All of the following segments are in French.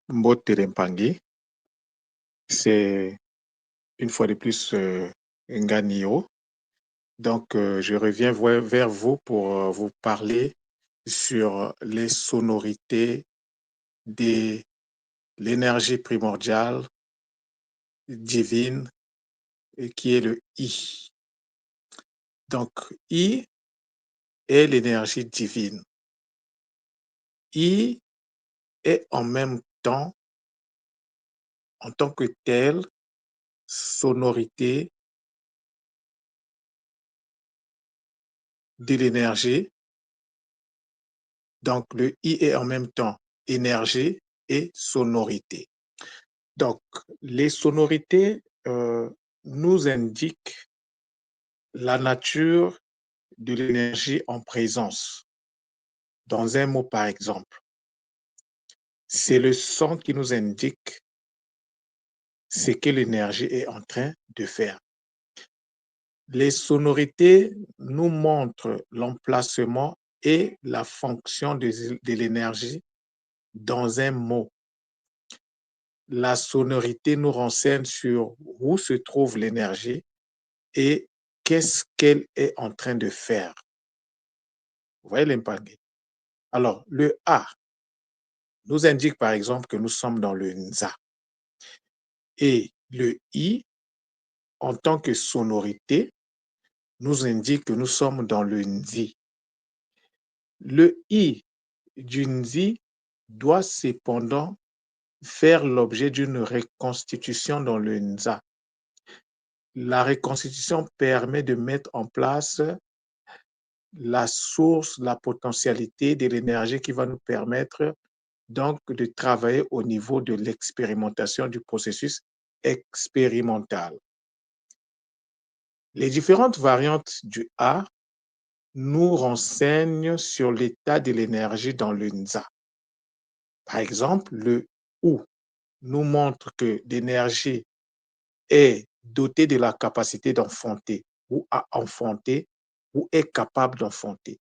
Mbote Rempangi, c'est une fois de plus Nganio. Donc, je reviens vers vous pour vous parler sur les sonorités de l'énergie primordiale divine qui est le I. Donc, I est l'énergie divine. I est en même temps, en tant que telle, sonorité de l'énergie. Donc, le I est en même temps énergie et sonorité. Donc, les sonorités nous indiquent la nature de l'énergie en présence. Dans un mot, par exemple, c'est le son qui nous indique ce que l'énergie est en train de faire. Les sonorités nous montrent l'emplacement et la fonction de l'énergie dans un mot. La sonorité nous renseigne sur où se trouve l'énergie et qu'est-ce qu'elle est en train de faire. Vous voyez l'impact. Alors, le A nous indique par exemple que nous sommes dans le Nza. Et le I, en tant que sonorité, nous indique que nous sommes dans le Nzi. Le I du Nzi doit cependant faire l'objet d'une reconstitution dans le Nza. La reconstitution permet de mettre en place la source, la potentialité de l'énergie qui va nous permettre donc de travailler au niveau de l'expérimentation du processus expérimental. Les différentes variantes du A nous renseignent sur l'état de l'énergie dans le Nza. Par exemple, le OU nous montre que l'énergie est dotée de la capacité d'enfanter ou à enfanter ou est capable d'enfanter.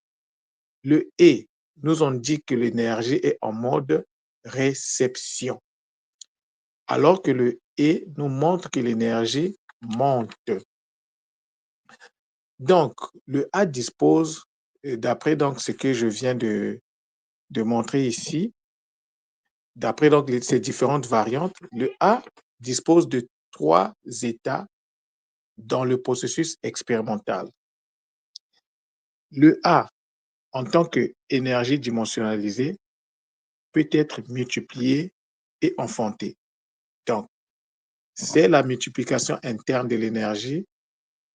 Le E nous indique que l'énergie est en mode réception, alors que le E nous montre que l'énergie monte. Donc, le A dispose, d'après donc ce que je viens de montrer ici, d'après donc ces différentes variantes, le A dispose de 3 états dans le processus expérimental. Le A, en tant qu'énergie dimensionnalisée, peut être multiplié et enfanté. Donc, c'est la multiplication interne de l'énergie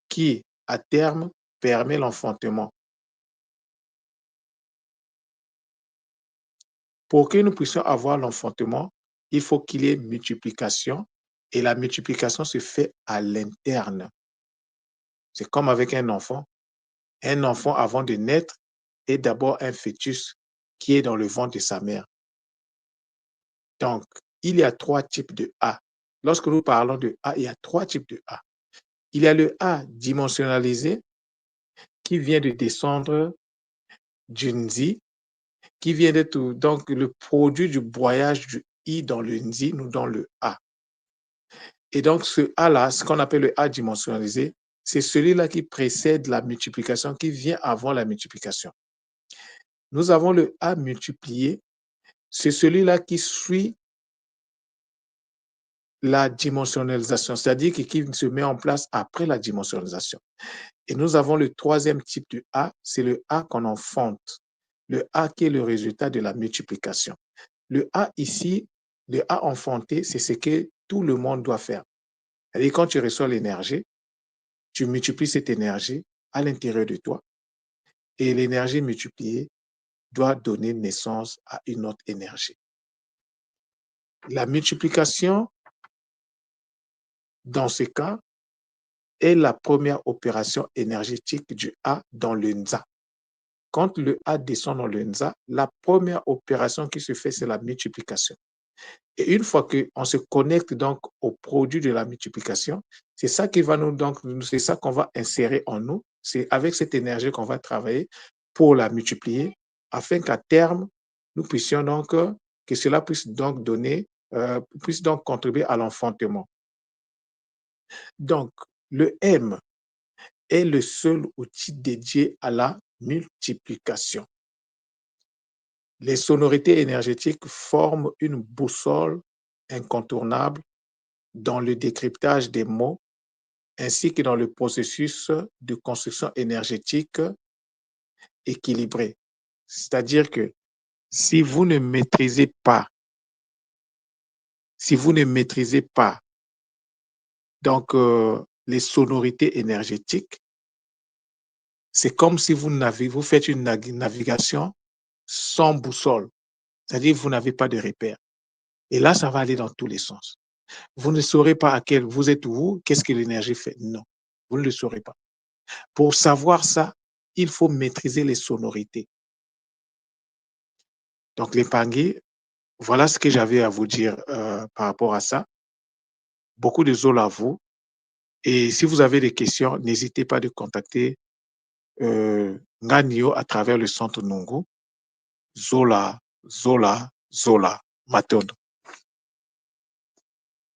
qui, à terme, permet l'enfantement. Pour que nous puissions avoir l'enfantement, il faut qu'il y ait multiplication et la multiplication se fait à l'interne. C'est comme avec un enfant. Un enfant, avant de naître, est d'abord un fœtus qui est dans le ventre de sa mère. Donc, il y a 3 types de A. Lorsque nous parlons de A, il y a 3 types de A. Il y a le A dimensionnalisé qui vient de descendre du Nzi, qui vient d'être donc le produit du broyage du I dans le Nzi, nous dans le A. Et donc, ce A-là, ce qu'on appelle le A dimensionnalisé, c'est celui-là qui précède la multiplication, qui vient avant la multiplication. Nous avons le A multiplié, c'est celui-là qui suit la dimensionnalisation, c'est-à-dire qui se met en place après la dimensionnalisation. Et nous avons le 3e type de A, c'est le A qu'on enfante, le A qui est le résultat de la multiplication. Le A ici, le A enfanté, c'est ce que tout le monde doit faire. C'est-à-dire quand tu reçois l'énergie, tu multiplies cette énergie à l'intérieur de toi et l'énergie multipliée doit donner naissance à une autre énergie. La multiplication, dans ce cas, est la première opération énergétique du A dans le Nza. Quand le A descend dans le Nza, la première opération qui se fait, c'est la multiplication. Et une fois qu'on se connecte donc au produit de la multiplication, c'est ça qui va nous donc, c'est ça qu'on va insérer en nous. C'est avec cette énergie qu'on va travailler pour la multiplier, afin qu'à terme, nous puissions donc, que cela puisse donc donner puisse donc contribuer à l'enfantement. Donc, le M est le seul outil dédié à la multiplication. Les sonorités énergétiques forment une boussole incontournable dans le décryptage des mots ainsi que dans le processus de construction énergétique équilibré. C'est-à-dire que si vous ne maîtrisez pas, donc les sonorités énergétiques, c'est comme si vous faites une navigation sans boussole, c'est-à-dire que vous n'avez pas de repère. Et là, ça va aller dans tous les sens. Vous ne saurez pas à quel vous êtes où, qu'est-ce que l'énergie fait. Non, vous ne le saurez pas. Pour savoir ça, il faut maîtriser les sonorités. Donc, les pangui, voilà ce que j'avais à vous dire par rapport à ça. Beaucoup de zola à vous. Et si vous avez des questions, n'hésitez pas de contacter Nganio à travers le centre Nungu. Zola, Zola, Zola, Matondo.